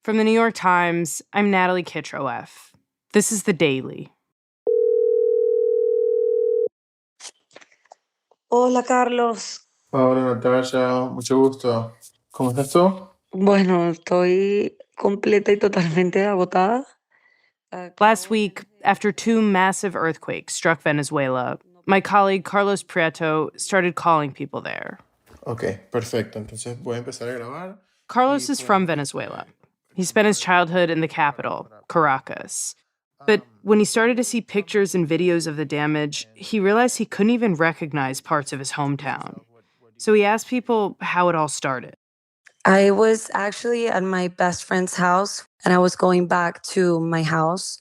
From the New York Times, I'm Natalie Kitroef. This is The Daily. Hola, Carlos. Hola Natalia, mucho gusto. ¿Cómo estás tú? Bueno, estoy completa y totalmente agotada. Last week, after two massive earthquakes struck Venezuela, my colleague Carlos Prieto started calling people there. Ok, perfecto. Entonces voy a empezar a grabar. Carlos is from Venezuela. He spent his childhood in the capital, Caracas. But when he started to see pictures and videos of the damage, he realized he couldn't even recognize parts of his hometown. So he asked people how it all started. I was actually at my best friend's house, and I was going back to my house.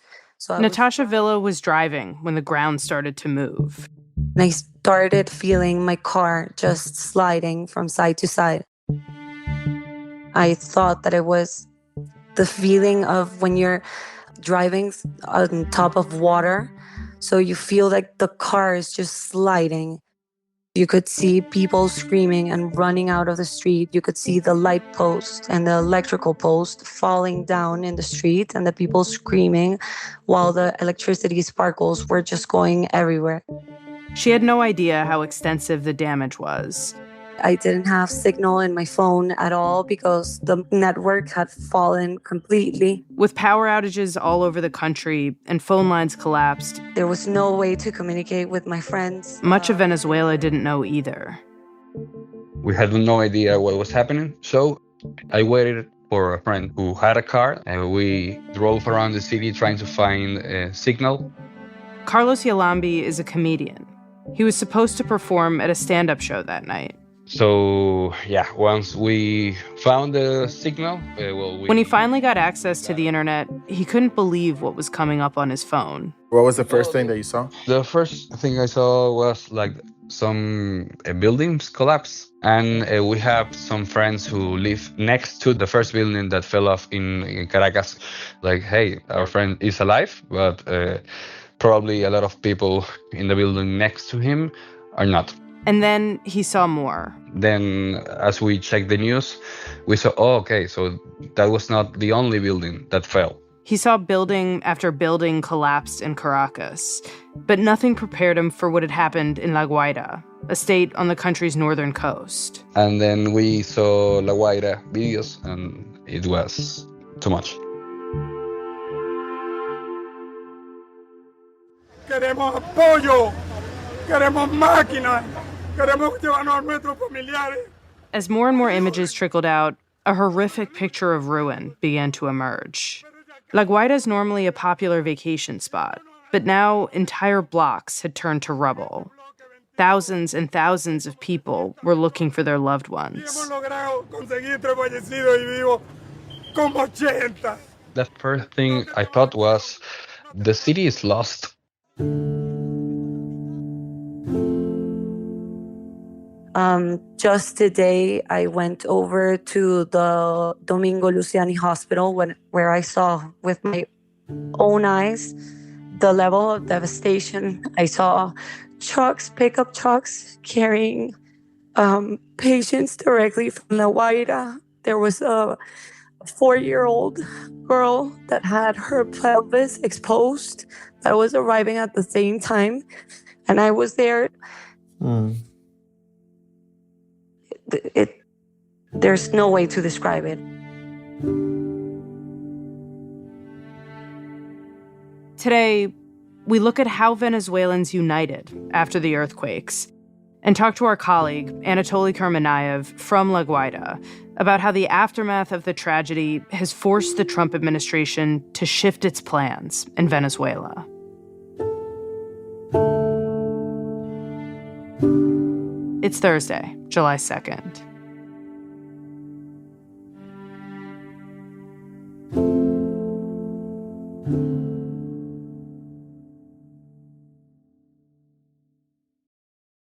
Natasha Villa was driving when the ground started to move. And I started feeling my car just sliding from side to side. I thought that it was the feeling of when you're driving on top of water, so you feel like the car is just sliding. You could see people screaming and running out of the street. You could see the light post and the electrical post falling down in the street and the people screaming while the electricity sparkles were just going everywhere. She had no idea how extensive the damage was. I didn't have signal in my phone at all because the network had fallen completely. With power outages all over the country and phone lines collapsed, there was no way to communicate with my friends. Much of Venezuela didn't know either. We had no idea what was happening, so I waited for a friend who had a car, and we drove around the city trying to find a signal. Carlos Yalambi is a comedian. He was supposed to perform at a stand-up show that night. So, once we found the signal, when he finally got access to the internet, he couldn't believe what was coming up on his phone. What was the first thing that you saw? The first thing I saw was like some buildings collapse. And we have some friends who live next to the first building that fell off in Caracas. Like, hey, our friend is alive, but probably a lot of people in the building next to him are not. And then he saw more. Then, as we checked the news, we saw, so that was not the only building that fell. He saw building after building collapsed in Caracas, but nothing prepared him for what had happened in La Guaira, a state on the country's northern coast. And then we saw La Guaira videos, and it was too much. Queremos apoyo, queremos máquinas. As more and more images trickled out, a horrific picture of ruin began to emerge. La Guaira is normally a popular vacation spot, but now entire blocks had turned to rubble. Thousands and thousands of people were looking for their loved ones. The first thing I thought was, the city is lost. Just today, I went over to the Domingo Luciani Hospital where I saw with my own eyes the level of devastation. I saw pickup trucks carrying patients directly from La Guaira. There was a 4-year-old girl that had her pelvis exposed that was arriving at the same time, and I was there. There's no way to describe it. Today, we look at how Venezuelans united after the earthquakes and talk to our colleague, Anatoly Kurmanaev from La Guaira, about how the aftermath of the tragedy has forced the Trump administration to shift its plans in Venezuela. It's Thursday, July 2nd.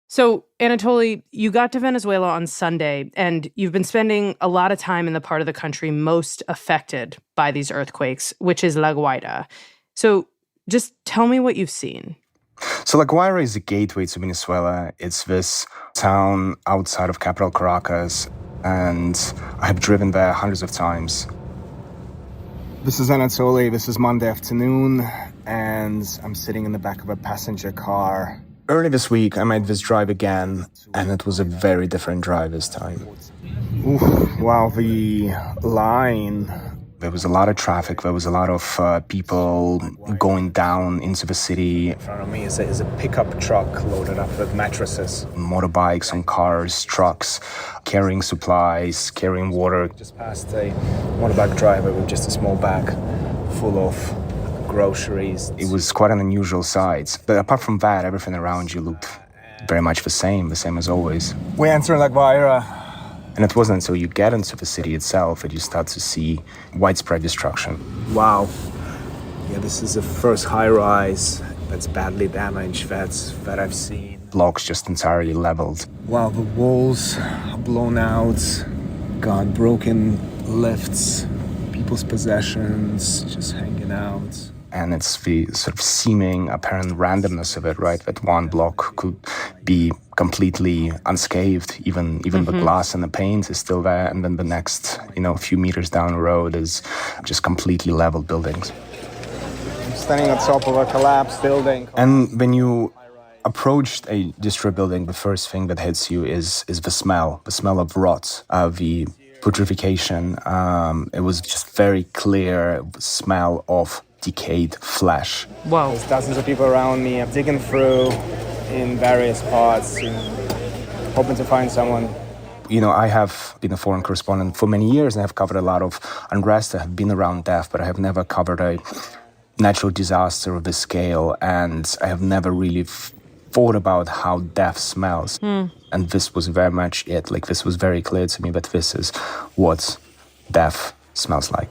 So, Anatoly, you got to Venezuela on Sunday, and you've been spending a lot of time in the part of the country most affected by these earthquakes, which is La Guaira. So, just tell me what you've seen. So La Guaira is a gateway to Venezuela. It's this town outside of capital Caracas, and I have driven there hundreds of times. This is Anatoly. This is Monday afternoon, and I'm sitting in the back of a passenger car. Early this week, I made this drive again, and it was a very different drive this time. Wow, the line. There was a lot of traffic. There was a lot of people going down into the city. In front of me is a pickup truck loaded up with mattresses. Motorbikes and cars, trucks, carrying supplies, carrying water. Just passed a motorbike driver with just a small bag full of groceries. It was quite an unusual sight. But apart from that, everything around you looked very much the same as always. We enter Loureiro. And it wasn't until you get into the city itself that you start to see widespread destruction. Wow. Yeah, this is the first high-rise that's badly damaged that I've seen. Blocks just entirely leveled. Wow, the walls are blown out. God, broken lifts, people's possessions just hanging out. And it's the sort of seeming apparent randomness of it, right? That one block could be completely unscathed, even the glass and the paint is still there, and then the next, a few meters down the road is just completely leveled buildings. I'm standing on top of a collapsed building. And when you approach a destroyed building, the first thing that hits you is the smell of rot, the putrefaction. It was just very clear smell of decayed flesh. Whoa. There's dozens of people around me. I'm digging through in various parts, hoping to find someone. I have been a foreign correspondent for many years, and I've covered a lot of unrest. I have been around death, but I have never covered a natural disaster of this scale, and I have never really thought about how death smells. And this was very much it. This was very clear to me that this is what death smells like.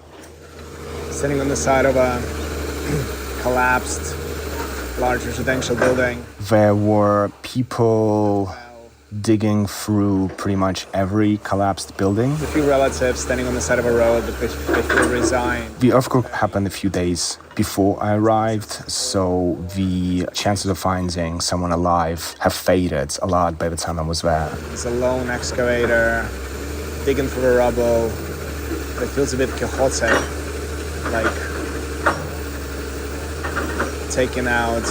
Sitting on the side of a collapsed large residential building. There were people digging through pretty much every collapsed building. A few relatives standing on the side of a road, but they feel resigned. The earthquake happened a few days before I arrived, so the chances of finding someone alive have faded a lot by the time I was there. There's a lone excavator digging through the rubble. It feels a bit Quixote, like taking out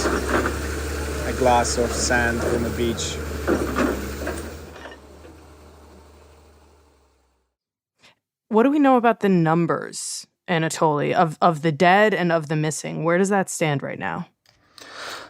a glass of sand from the beach. What do we know about the numbers, Anatoly, of the dead and of the missing? Where does that stand right now?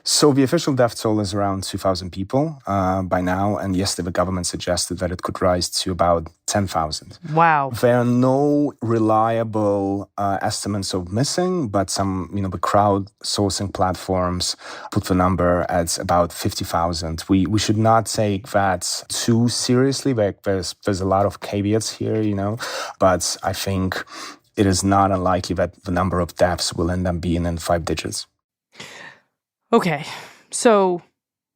So the official death toll is around 2,000 people by now, and yesterday the government suggested that it could rise to about 10,000. Wow. There are no reliable estimates of missing, but some, the crowdsourcing platforms put the number at about 50,000. We should not take that too seriously. There's a lot of caveats here, but I think it is not unlikely that the number of deaths will end up being in 5 digits. Okay, so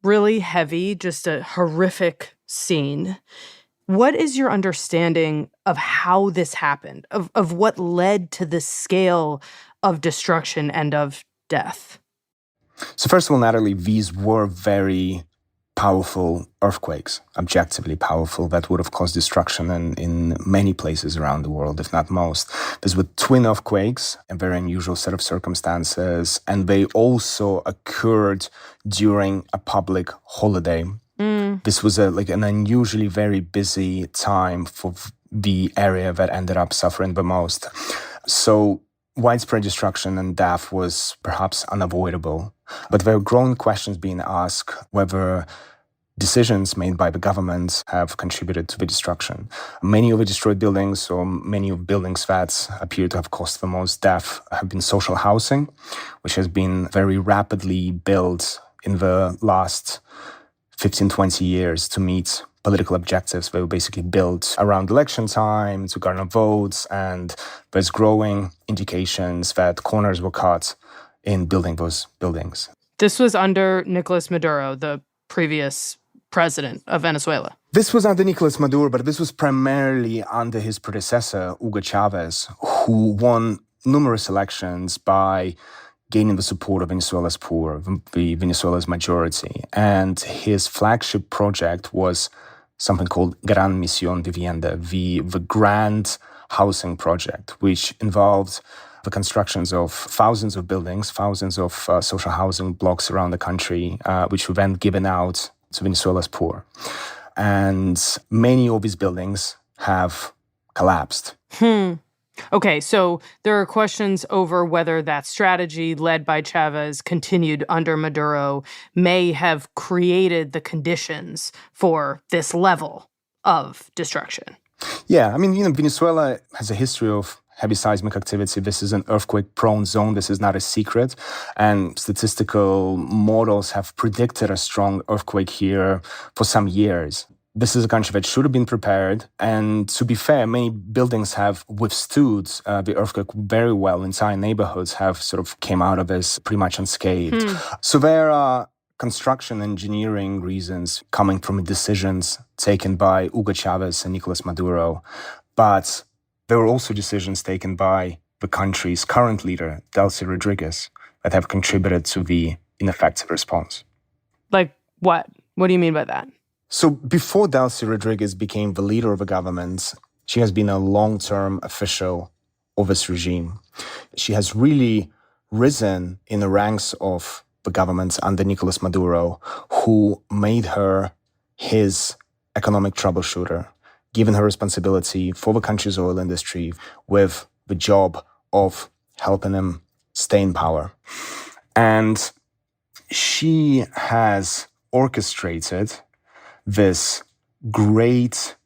really heavy, just a horrific scene. What is your understanding of how this happened, of what led to this scale of destruction and of death? So first of all, Natalie, these were very powerful earthquakes, objectively powerful, that would have caused destruction in many places around the world, if not most. These were twin earthquakes, a very unusual set of circumstances, and they also occurred during a public holiday. This was an unusually very busy time for the area that ended up suffering the most. So widespread destruction and death was perhaps unavoidable. But there are growing questions being asked whether decisions made by the government have contributed to the destruction. Many of the destroyed buildings, or many of buildings that appear to have caused the most death, have been social housing, which has been very rapidly built in the last 15, 20 years to meet political objectives. They were basically built around election time to garner votes, and there's growing indications that corners were cut in building those buildings. This was under Nicolas Maduro, the previous president of Venezuela. This was under Nicolas Maduro, but this was primarily under his predecessor, Hugo Chavez, who won numerous elections by gaining the support of Venezuela's poor, the Venezuela's majority. And his flagship project was something called Gran Misión Vivienda, the grand housing project, which involved the constructions of thousands of buildings, thousands of social housing blocks around the country, which were then given out to Venezuela's poor. And many of these buildings have collapsed. Okay, so there are questions over whether that strategy led by Chavez, continued under Maduro, may have created the conditions for this level of destruction. Yeah, I mean, Venezuela has a history of heavy seismic activity. This is an earthquake-prone zone. This is not a secret. And statistical models have predicted a strong earthquake here for some years. This is a country that should have been prepared. And to be fair, many buildings have withstood the earthquake very well. Entire neighborhoods have sort of came out of this pretty much unscathed. So there are construction engineering reasons coming from decisions taken by Hugo Chavez and Nicolas Maduro. But there were also decisions taken by the country's current leader, Delcy Rodriguez, that have contributed to the ineffective response. Like what? What do you mean by that? So before Delcy Rodriguez became the leader of the government, she has been a long-term official of this regime. She has really risen in the ranks of the government under Nicolas Maduro, who made her his economic troubleshooter, given her responsibility for the country's oil industry with the job of helping him stay in power. And she has orchestrated this great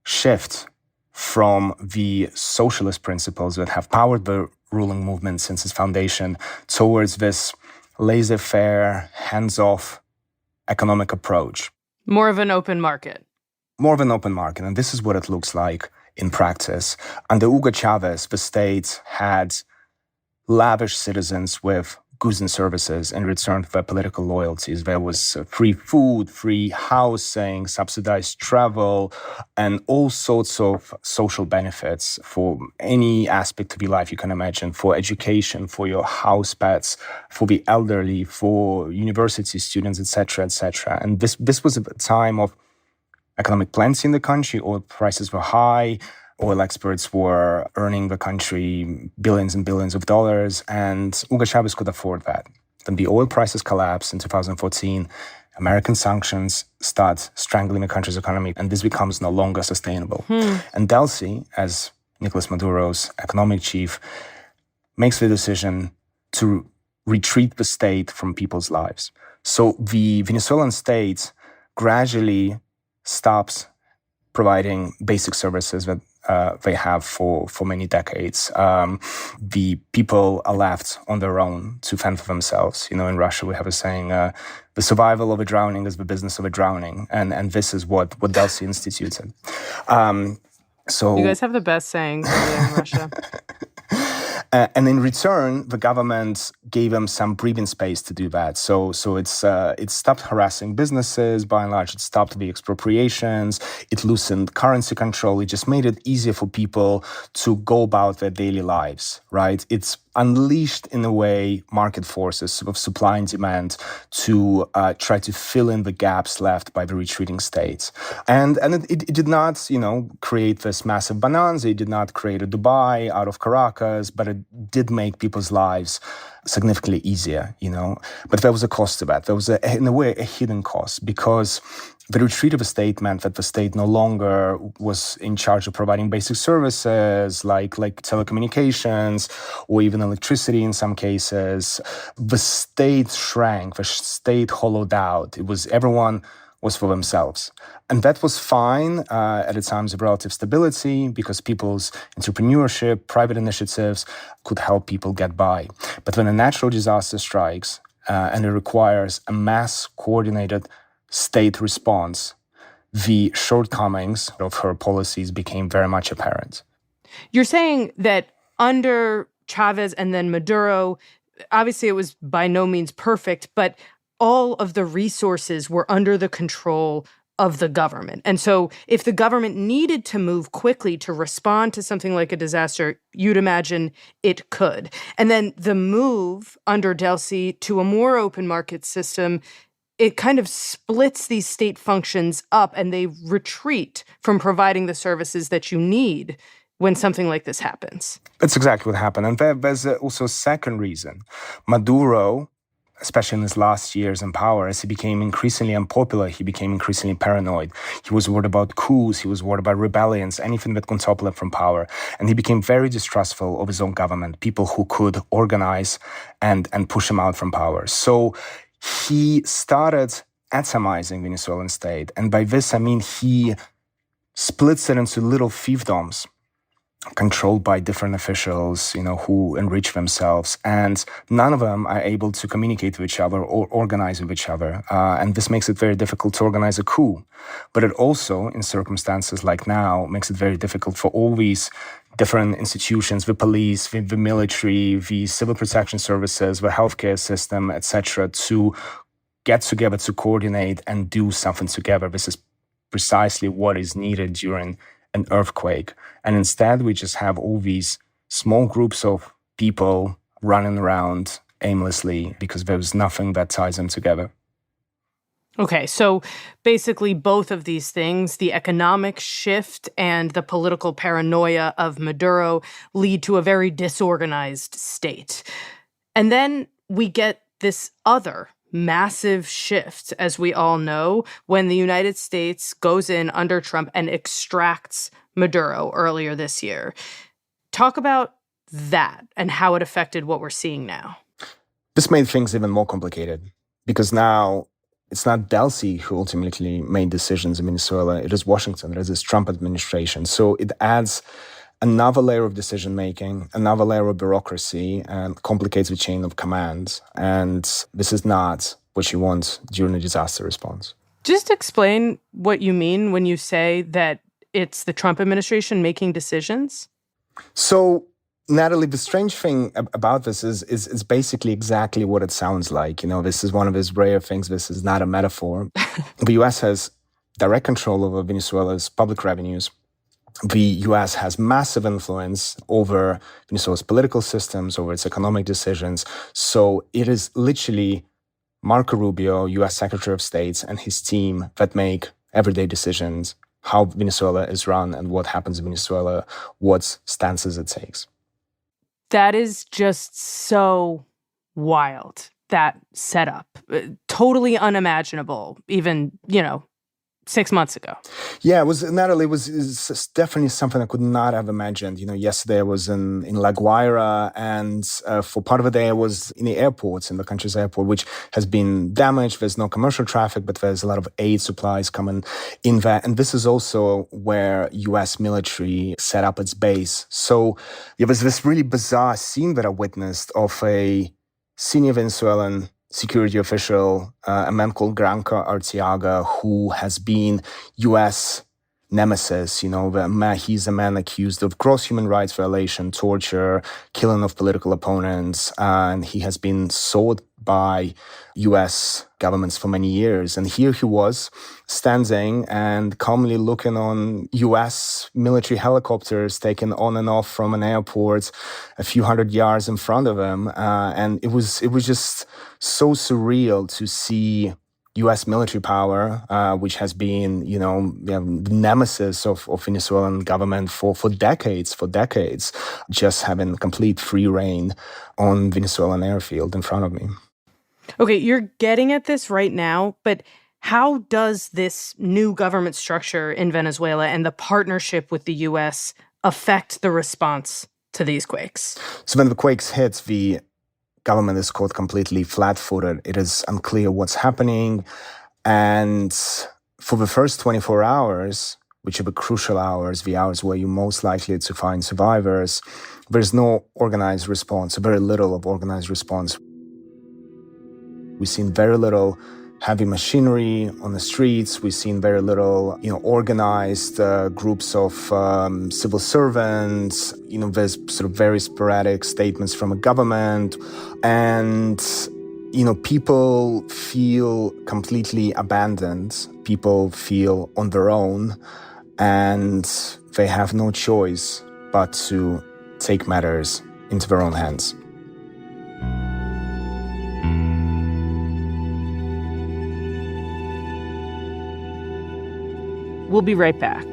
shift from the socialist principles that have powered the ruling movement since its foundation towards this laissez-faire, hands-off economic approach. More of an open market. More of an open market. And this is what it looks like in practice. Under Hugo Chavez, the state had lavished citizens with goods and services in return for their political loyalties. There was free food, free housing, subsidized travel, and all sorts of social benefits for any aspect of your life you can imagine, for education, for your house pets, for the elderly, for university students, etc., etc. And this was a time of economic plenty in the country. Oil prices were high. Oil exports were earning the country billions and billions of dollars, and Hugo Chavez could afford that. Then the oil prices collapse in 2014. American sanctions start strangling the country's economy, and this becomes no longer sustainable. And Delcy, as Nicolas Maduro's economic chief, makes the decision to retreat the state from people's lives. So the Venezuelan state gradually stops providing basic services that they have for many decades. The people are left on their own to fend for themselves. In Russia, we have a saying, the survival of a drowning is the business of a drowning. And this is what Delcy instituted. So you guys have the best sayings over there in Russia. And in return, the government gave them some breathing space to do that. So it stopped harassing businesses. By and large, it stopped the expropriations. It loosened currency control. It just made it easier for people to go about their daily lives, right? It's unleashed, in a way, market forces of supply and demand to try to fill in the gaps left by the retreating states. And it did not, create this massive bonanza. It did not create a Dubai out of Caracas, but it did make people's lives significantly easier, But there was a cost to that. There was, in a way, a hidden cost, because the retreat of a state meant that the state no longer was in charge of providing basic services like telecommunications or even electricity in some cases. The state shrank, the state hollowed out. Everyone was for themselves. And that was fine at the times of relative stability, because people's entrepreneurship, private initiatives could help people get by. But when a natural disaster strikes and it requires a mass coordinated state response, the shortcomings of her policies became very much apparent. You're saying that under Chavez and then Maduro, obviously it was by no means perfect, but all of the resources were under the control of the government. And so if the government needed to move quickly to respond to something like a disaster, you'd imagine it could. And then the move under Delcy to a more open market system, it kind of splits these state functions up and they retreat from providing the services that you need when something like this happens? That's exactly what happened. And there's also a second reason. Maduro, especially in his last years in power, as he became increasingly unpopular, he became increasingly paranoid. He was worried about coups, he was worried about rebellions, anything that could topple him from power. And he became very distrustful of his own government, people who could organize and push him out from power. So he started atomizing the Venezuelan state. And by this, I mean he splits it into little fiefdoms controlled by different officials, who enrich themselves, and none of them are able to communicate with each other or organize with each other. And this makes it very difficult to organize a coup. But it also, in circumstances like now, makes it very difficult for all these different institutions, the police, the military, the civil protection services, the healthcare system, etc., to get together to coordinate and do something together. This is precisely what is needed during an earthquake. And instead, we just have all these small groups of people running around aimlessly because there's nothing that ties them together. Okay, so basically both of these things, the economic shift and the political paranoia of Maduro, lead to a very disorganized state. And then we get this other massive shift, as we all know, when the United States goes in under Trump and extracts Maduro earlier this year. Talk about that and how it affected what we're seeing now. This made things even more complicated because now it's not Delcy who ultimately made decisions in Venezuela. It is Washington. It is this Trump administration. So it adds another layer of decision-making, another layer of bureaucracy, and complicates the chain of command. And this is not what you want during a disaster response. Just explain what you mean when you say that it's the Trump administration making decisions. So, Natalie, the strange thing about this is basically exactly what it sounds like. This is one of his rare things. This is not a metaphor. The U.S. has direct control over Venezuela's public revenues. The U.S. has massive influence over Venezuela's political systems, over its economic decisions. So it is literally Marco Rubio, U.S. Secretary of State, and his team that make everyday decisions, how Venezuela is run and what happens in Venezuela, what stances it takes. That is just so wild, that setup. Totally unimaginable, even, 6 months ago. Yeah, it was definitely something I could not have imagined. Yesterday I was in La Guaira, and for part of the day I was in the airport, in the country's airport, which has been damaged. There's no commercial traffic, but there's a lot of aid supplies coming in there. And this is also where U.S. military set up its base. So there was this really bizarre scene that I witnessed of a senior Venezuelan security official, a man called Granca Arteaga, who has been U.S. nemesis. He's a man accused of gross human rights violation, torture, killing of political opponents, and he has been sought by U.S. governments for many years. And here he was, standing and calmly looking on U.S. military helicopters taken on and off from an airport a few hundred yards in front of him. And it was just so surreal to see U.S. military power, which has been, the nemesis of Venezuelan government for decades, just having complete free reign on Venezuelan airfield in front of me. Okay, you're getting at this right now, but how does this new government structure in Venezuela and the partnership with the U.S. affect the response to these quakes? So when the quakes hit, the government is caught completely flat-footed. It is unclear what's happening. And for the first 24 hours, which are the crucial hours, the hours where you're most likely to find survivors, there's no organized response, very little of organized response. We've seen very little heavy machinery on the streets. We've seen very little, organized groups of civil servants. There's sort of very sporadic statements from a government. And, people feel completely abandoned. People feel on their own. And they have no choice but to take matters into their own hands. We'll be right back.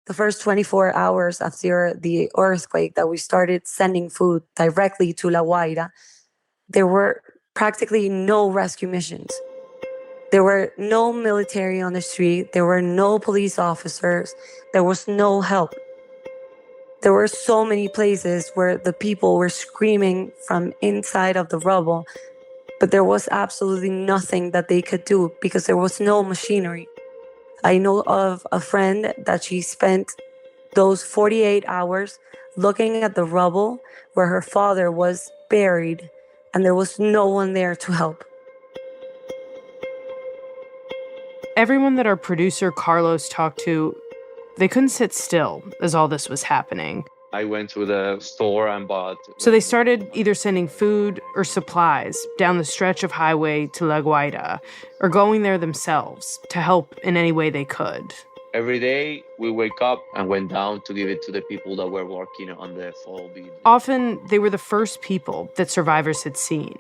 The first 24 hours after the earthquake that we started sending food directly to La Guaira, there were practically no rescue missions. There were no military on the street. There were no police officers. There was no help. There were so many places where the people were screaming from inside of the rubble, but there was absolutely nothing that they could do because there was no machinery. I know of a friend that she spent those 48 hours looking at the rubble where her father was buried, and there was no one there to help. Everyone that our producer Carlos talked to, they couldn't sit still as all this was happening. I went to the store and bought... So they started either sending food or supplies down the stretch of highway to La Guaira, or going there themselves to help in any way they could. Every day, we wake up and went down to give it to the people that were working on the fall building. Often, they were the first people that survivors had seen.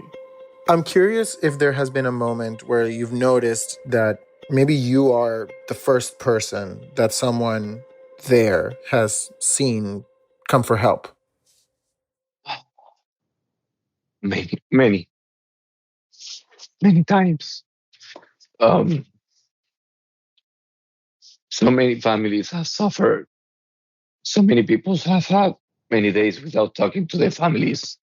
I'm curious if there has been a moment where you've noticed that maybe you are the first person that someone there has seen come for help. Many times. So many families have suffered. So many people have had many days without talking to their families.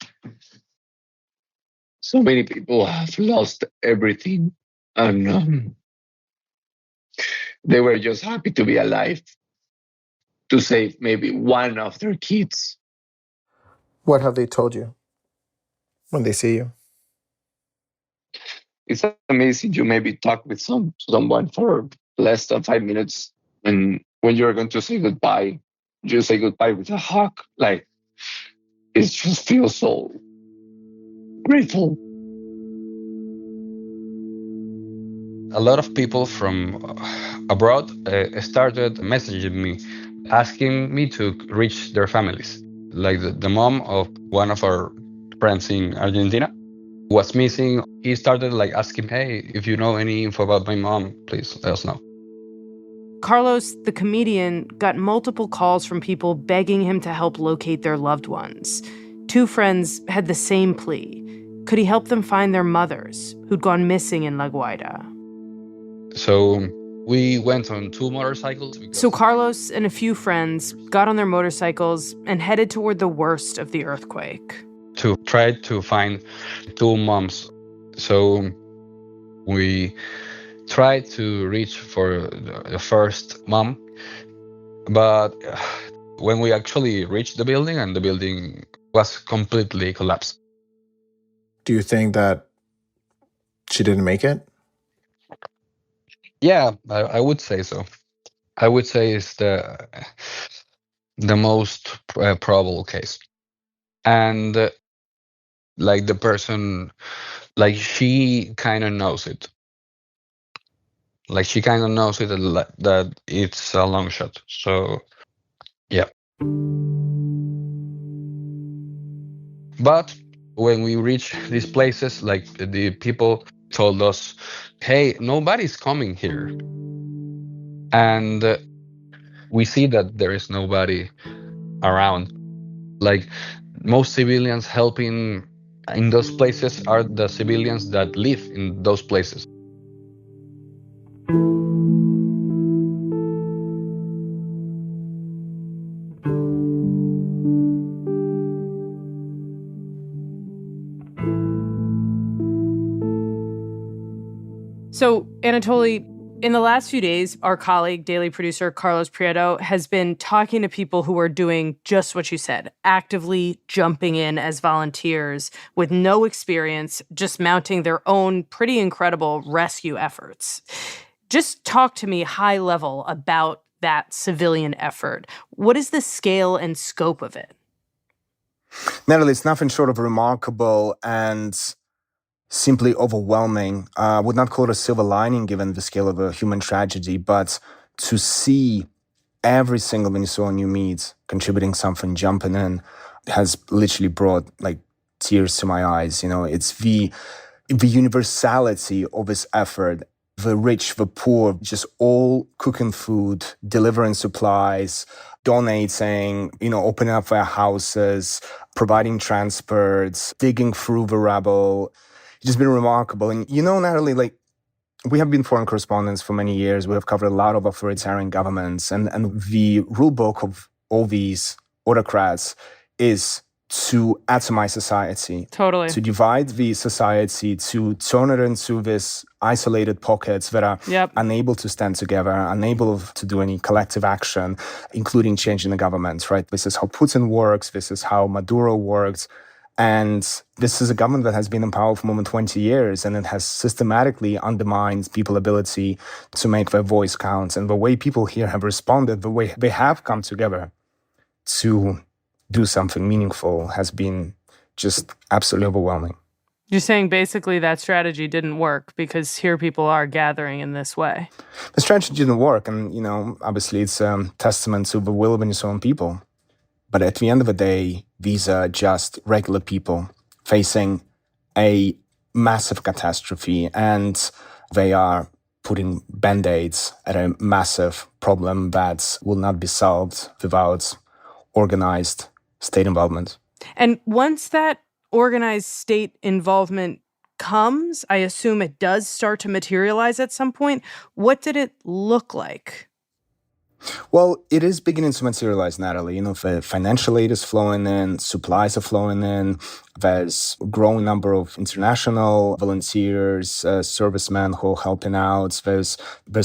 So many people have lost everything, and they were just happy to be alive, to save maybe one of their kids. What have they told you when they see you? It's amazing. You maybe talk with someone for less than 5 minutes, and when you're going to say goodbye, you say goodbye with a hug. Like, it just feels so grateful. A lot of people from abroad started messaging me, asking me to reach their families. Like the mom of one of our friends in Argentina was missing. He started asking, hey, if you know any info about my mom, please let us know. Carlos, the comedian, got multiple calls from people begging him to help locate their loved ones. 2 friends had the same plea. Could he help them find their mothers who'd gone missing in La Guaira? So we went on 2 motorcycles. So Carlos and a few friends got on their motorcycles and headed toward the worst of the earthquake. To try to find 2 moms. So we tried to reach for the first mom, but when we actually reached the building, and the building was completely collapsed. Do you think that she didn't make it? Yeah, I would say so. I would say it's the most probable case. And the person, she kind of knows it. She kind of knows it that it's a long shot. So, yeah. But when we reach these places, the people told us, hey, nobody's coming here. And we see that there is nobody around. Most civilians helping in those places are the civilians that live in those places. So, Anatoly, in the last few days, our colleague, daily producer Carlos Prieto, has been talking to people who are doing just what you said, actively jumping in as volunteers with no experience, just mounting their own pretty incredible rescue efforts. Just talk to me high level about that civilian effort. What is the scale and scope of it? Natalie, it's nothing short of remarkable and simply overwhelming. I would not call it a silver lining given the scale of a human tragedy, but to see every single Venezuelan you meet contributing something, jumping in, has literally brought tears to my eyes. It's the universality of this effort the rich, the poor, just all cooking food, delivering supplies, donating, opening up their houses, providing transports, digging through the rubble. It's just been remarkable. And Natalie, we have been foreign correspondents for many years. We have covered a lot of authoritarian governments. And the rule book of all these autocrats is to atomize society. Totally. To divide the society, to turn it into this isolated pockets that are unable to stand together, unable to do any collective action, including changing the government, right? This is how Putin works. This is how Maduro works. And this is a government that has been in power for more than 20 years, and it has systematically undermined people's ability to make their voice count. And the way people here have responded, the way they have come together to do something meaningful has been just absolutely overwhelming. You're saying basically that strategy didn't work because here people are gathering in this way. The strategy didn't work. And, obviously it's a testament to the will of Venezuelan people. But at the end of the day, these are just regular people facing a massive catastrophe, and they are putting band-aids at a massive problem that will not be solved without organized state involvement. And once that organized state involvement comes, I assume it does start to materialize at some point. What did it look like? Well, it is beginning to materialize, Natalie. The financial aid is flowing in, supplies are flowing in. There's a growing number of international volunteers, servicemen who are helping out. There's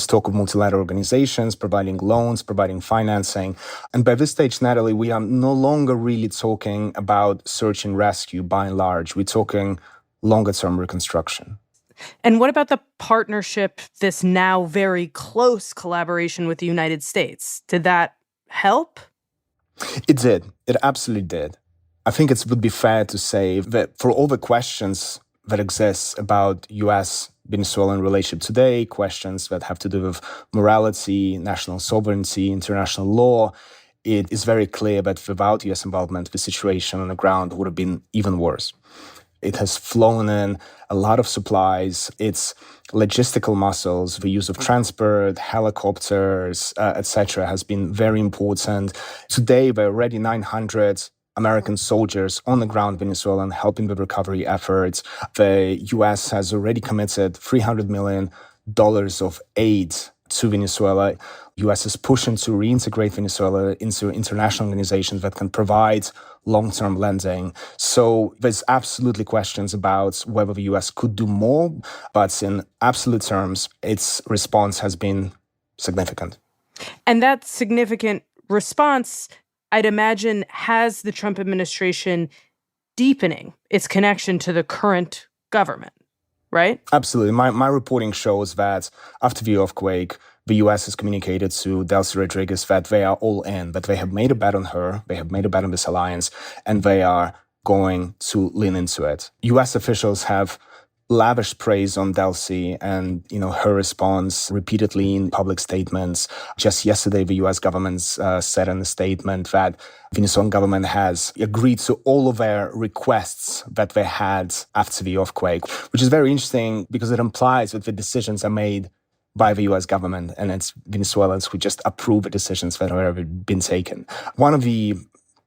talk of multilateral organizations providing loans, providing financing. And by this stage, Natalie, we are no longer really talking about search and rescue by and large. We're talking longer-term reconstruction. And what about the partnership, this now very close collaboration with the United States? Did that help? It did. It absolutely did. I think it would be fair to say that for all the questions that exist about U.S.-Venezuelan relationship today, questions that have to do with morality, national sovereignty, international law, it is very clear that without U.S. involvement, the situation on the ground would have been even worse. It has flown in a lot of supplies. Its logistical muscles, the use of transport, helicopters, etc., has been very important. Today, there are already 900 American soldiers on the ground in Venezuela helping with recovery efforts. The U.S. has already committed $300 million of aid to Venezuela. U.S. is pushing to reintegrate Venezuela into international organizations that can provide long-term lending. So there's absolutely questions about whether the U.S. could do more, but in absolute terms, its response has been significant. And that significant response, I'd imagine, has the Trump administration deepening its connection to the current government, right? Absolutely. My reporting shows that after the earthquake, the U.S. has communicated to Delcy Rodriguez that they are all in, that they have made a bet on her, they have made a bet on this alliance, and they are going to lean into it. U.S. officials have lavish praise on Delcy and her response repeatedly in public statements. Just yesterday, the U.S. government said in a statement that the Venezuelan government has agreed to all of their requests that they had after the earthquake, which is very interesting because it implies that the decisions are made by the U.S. government, and it's Venezuelans who just approve the decisions that have been taken. One of the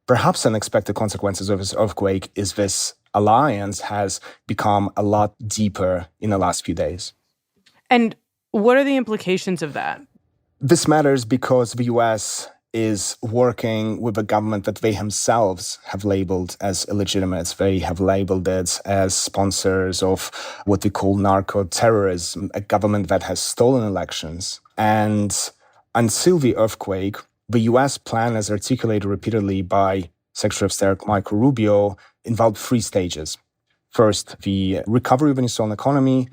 perhaps unexpected consequences of this earthquake is this alliance has become a lot deeper in the last few days. And what are the implications of that? This matters because the U.S. is working with a government that they themselves have labeled as illegitimate. They have labeled it as sponsors of what we call narco-terrorism, a government that has stolen elections. And until the earthquake, the U.S. plan, as articulated repeatedly by Secretary of State Marco Rubio, involved 3 stages. First, the recovery of the Venezuelan economy,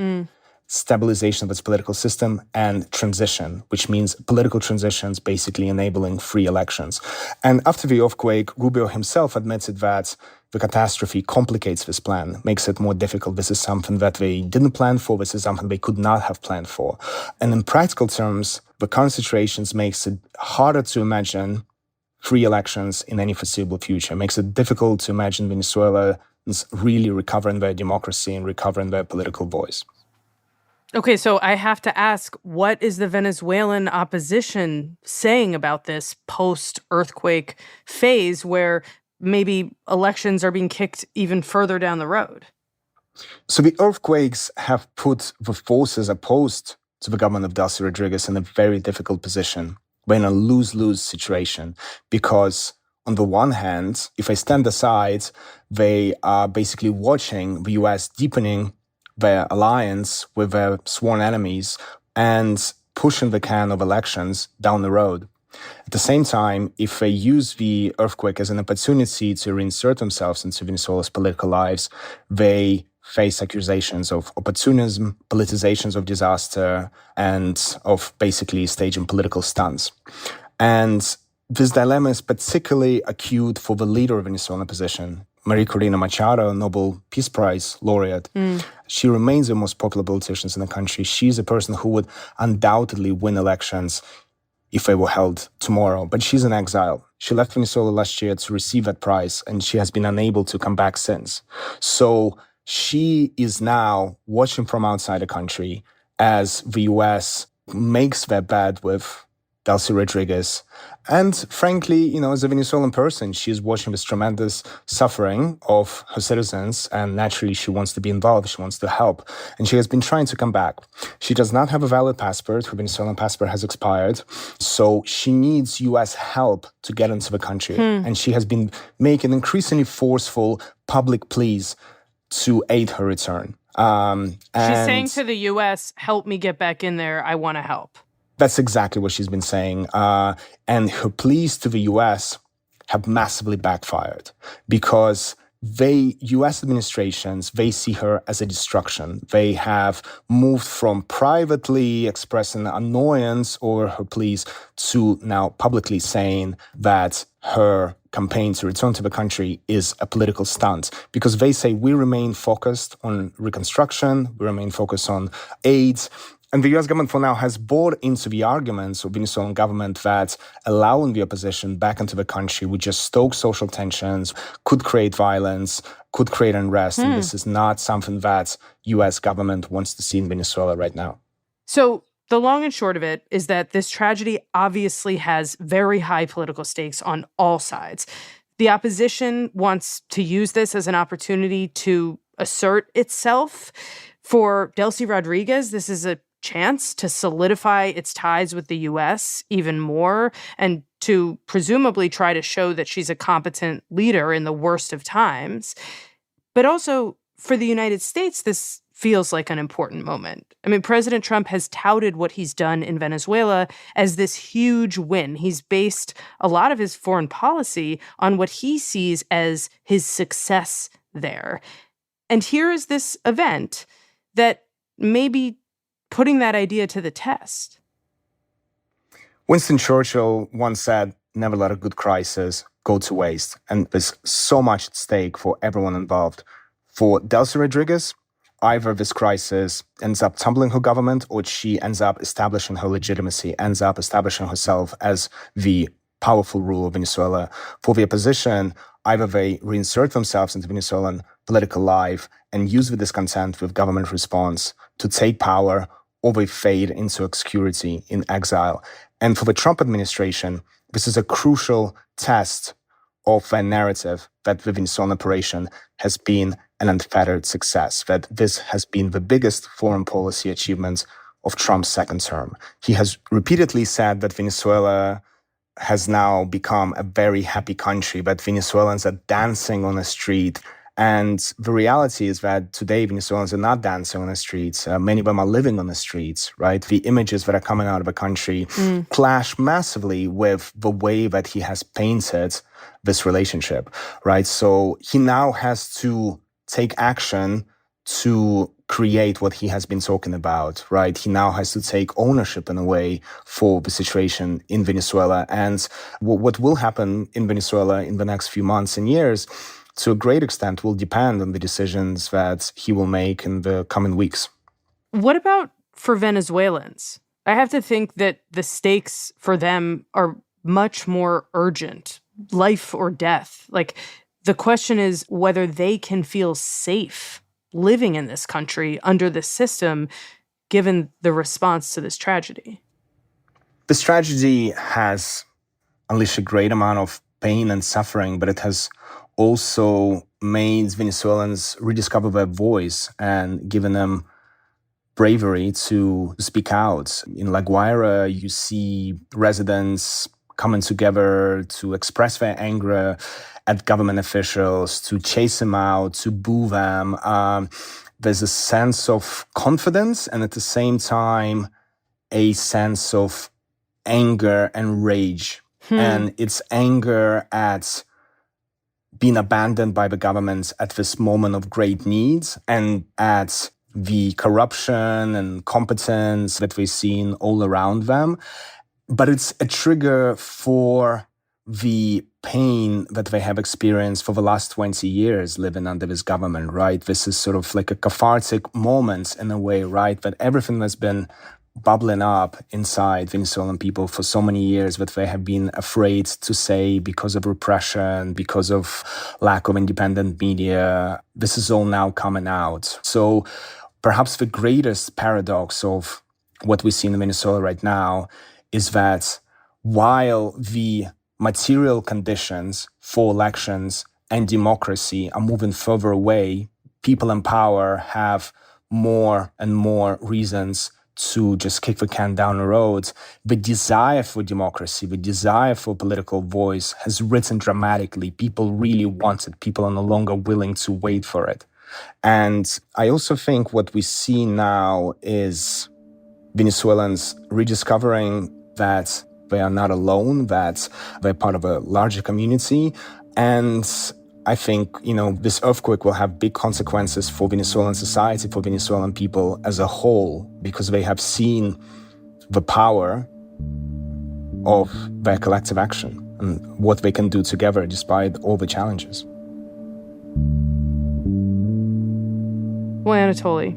stabilization of its political system, and transition, which means political transitions basically enabling free elections. And after the earthquake, Rubio himself admitted that the catastrophe complicates this plan, makes it more difficult. This is something that they didn't plan for. This is something they could not have planned for. And in practical terms, the current situation makes it harder to imagine free elections in any foreseeable future. It makes it difficult to imagine Venezuelans really recovering their democracy and recovering their political voice. Okay, so I have to ask, what is the Venezuelan opposition saying about this post-earthquake phase where maybe elections are being kicked even further down the road? So the earthquakes have put the forces opposed to the government of Delcy Rodriguez in a very difficult position. We're in a lose-lose situation because on the one hand, if I stand aside, they are basically watching the US deepening their alliance with their sworn enemies and pushing the can of elections down the road. At the same time, if they use the earthquake as an opportunity to reinsert themselves into Venezuela's political lives, they face accusations of opportunism, politizations of disaster, and of basically staging political stunts. And this dilemma is particularly acute for the leader of Venezuelan opposition, Maria Corina Machado, Nobel Peace Prize laureate. She remains the most popular politician in the country. She's a person who would undoubtedly win elections if they were held tomorrow. But she's in exile. She left Venezuela last year to receive that prize, and she has been unable to come back since. So she is now watching from outside the country as the US makes their bet with Delcy Rodriguez. And frankly, as a Venezuelan person, she's watching this tremendous suffering of her citizens, and naturally she wants to be involved, she wants to help. And she has been trying to come back. She does not have a valid passport. Her Venezuelan passport has expired. So she needs US help to get into the country. And she has been making increasingly forceful public pleas to aid her return. She's saying to the US, help me get back in there, I want to help. That's exactly what she's been saying. And her pleas to the US have massively backfired because US administrations, they see her as a distraction. They have moved from privately expressing annoyance over her pleas to now publicly saying that her campaign to return to the country is a political stunt because they say we remain focused on reconstruction, we remain focused on aid. And the US government for now has bought into the arguments of the Venezuelan government that allowing the opposition back into the country would just stoke social tensions, could create violence, could create unrest. And this is not something that US government wants to see in Venezuela right now. So the long and short of it is that this tragedy obviously has very high political stakes on all sides. The opposition wants to use this as an opportunity to assert itself. For Delcy Rodriguez, this is a chance to solidify its ties with the US even more and to presumably try to show that she's a competent leader in the worst of times. But also, for the United States, this feels like an important moment. I mean, President Trump has touted what he's done in Venezuela as this huge win. He's based a lot of his foreign policy on what he sees as his success there. And here is this event that may be putting that idea to the test. Winston Churchill once said, never let a good crisis go to waste. And there's so much at stake for everyone involved. For Delcy Rodriguez, either this crisis ends up tumbling her government or she ends up establishing her legitimacy, ends up establishing herself as the powerful ruler of Venezuela. For the opposition, either they reinsert themselves into Venezuelan political life and use the discontent with government response to take power, or they fade into obscurity in exile. And for the Trump administration, this is a crucial test of a narrative that the Venezuelan operation has been an unfettered success, that this has been the biggest foreign policy achievement of Trump's second term. He has repeatedly said that Venezuela has now become a very happy country, that Venezuelans are dancing on the street. And the reality is that today Venezuelans are not dancing on the streets. Many of them are living on the streets, right? The images that are coming out of the country clash massively with the way that he has painted this relationship, right? So he now has to take action to create what he has been talking about, right? He now has to take ownership in a way for the situation in Venezuela. And what will happen in Venezuela in the next few months and years, to a great extent, will depend on the decisions that he will make in the coming weeks. What about for Venezuelans? I have to think that the stakes for them are much more urgent, life or death. Like, the question is whether they can feel safe living in this country under this system, given the response to this tragedy? This tragedy has unleashed a great amount of pain and suffering, but it has also made Venezuelans rediscover their voice and given them bravery to speak out. In La Guaira, you see residents coming together to express their anger at government officials, to chase them out, to boo them. There's a sense of confidence and at the same time, a sense of anger and rage. And it's anger at being abandoned by the government at this moment of great need and at the corruption and incompetence that we've seen all around them. But it's a trigger for the pain that they have experienced for the last 20 years living under this government, right? This is sort of like a cathartic moment in a way, right? That everything that's been bubbling up inside Venezuelan people for so many years that they have been afraid to say because of repression, because of lack of independent media, this is all now coming out. So perhaps the greatest paradox of what we see in Venezuela right now is that while the material conditions for elections and democracy are moving further away, people in power have more and more reasons to just kick the can down the road. The desire for democracy, the desire for political voice has risen dramatically. People really want it. People are no longer willing to wait for it. And I also think what we see now is Venezuelans rediscovering that they are not alone, that they're part of a larger community. And I think, this earthquake will have big consequences for Venezuelan society, for Venezuelan people as a whole, because they have seen the power of their collective action and what they can do together despite all the challenges. Well, Anatoly,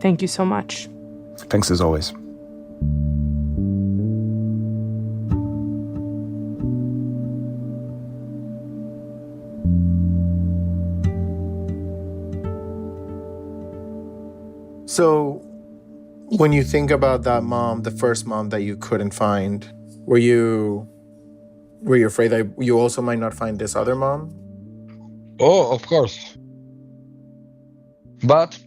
thank you so much. Thanks as always. So when you think about that mom, the first mom that you couldn't find, were you afraid that you also might not find this other mom? Oh, of course. But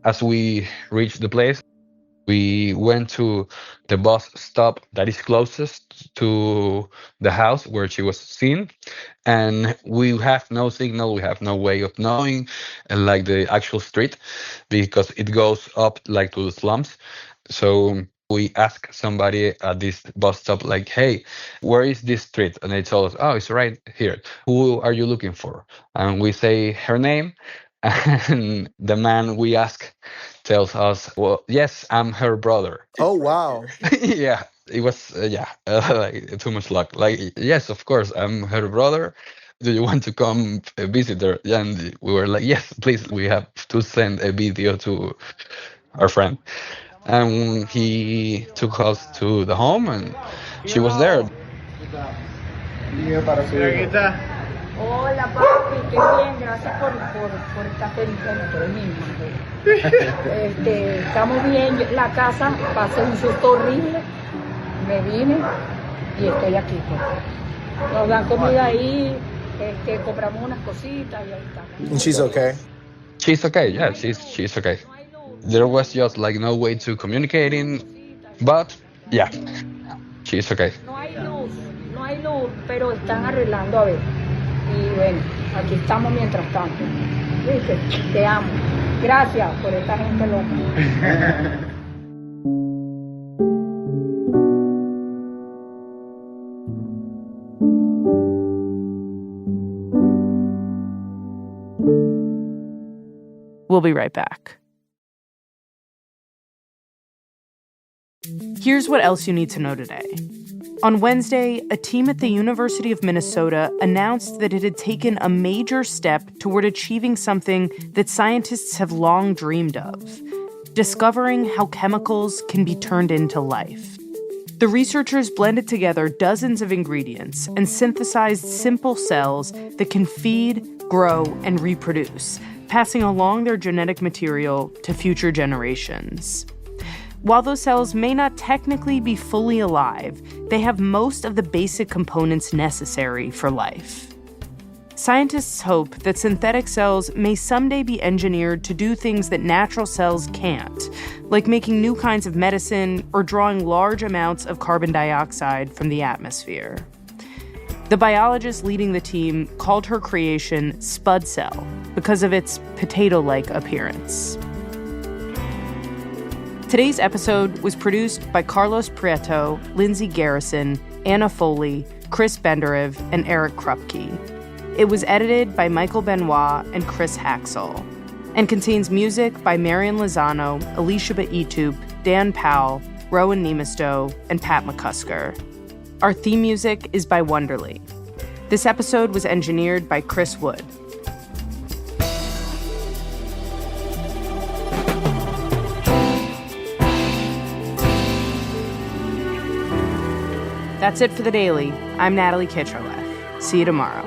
as we reached the place, we went to the bus stop that is closest to the house where she was seen. And we have no signal, we have no way of knowing like the actual street because it goes up like to the slums. So we asked somebody at this bus stop, like, hey, where is this street? And they told us, oh, it's right here. Who are you looking for? And we say her name. And the man we ask tells us, well, yes, I'm her brother. Oh, wow. Yeah, it was, like, too much luck. Like, yes, of course, I'm her brother. Do you want to come visit her? And we were like, yes, please, we have to send a video to our friend. And he took us to the home and she was there. Hola, papi, qué bien, gracias por estar feliz con nosotros mismos. Estamos bien, la casa pasé un susto horrible, me vine y estoy aquí. Pues. Nos dan comida ahí, compramos unas cositas y ahí estamos. And she's okay? She's okay, yeah, she's okay. There was just like no way to communicating, but yeah, she's okay. No hay luz, pero están arreglando a ver. Y bueno, aquí estamos mientras tanto. ¿Viste? Te amo. Gracias por esta gente loca. We'll be right back. Here's what else you need to know today. On Wednesday, a team at the University of Minnesota announced that it had taken a major step toward achieving something that scientists have long dreamed of, discovering how chemicals can be turned into life. The researchers blended together dozens of ingredients and synthesized simple cells that can feed, grow, and reproduce, passing along their genetic material to future generations. While those cells may not technically be fully alive, they have most of the basic components necessary for life. Scientists hope that synthetic cells may someday be engineered to do things that natural cells can't, like making new kinds of medicine or drawing large amounts of carbon dioxide from the atmosphere. The biologist leading the team called her creation Spud Cell because of its potato-like appearance. Today's episode was produced by Carlos Prieto, Lindsay Garrison, Anna Foley, Chris Benderev, and Eric Krupke. It was edited by Michael Benoit and Chris Haxel, and contains music by Marian Lozano, Alicia Baitup, Dan Powell, Rowan Nemistow, and Pat McCusker. Our theme music is by Wonderly. This episode was engineered by Chris Wood. That's it for The Daily. I'm Natalie Kitroleff. See you tomorrow.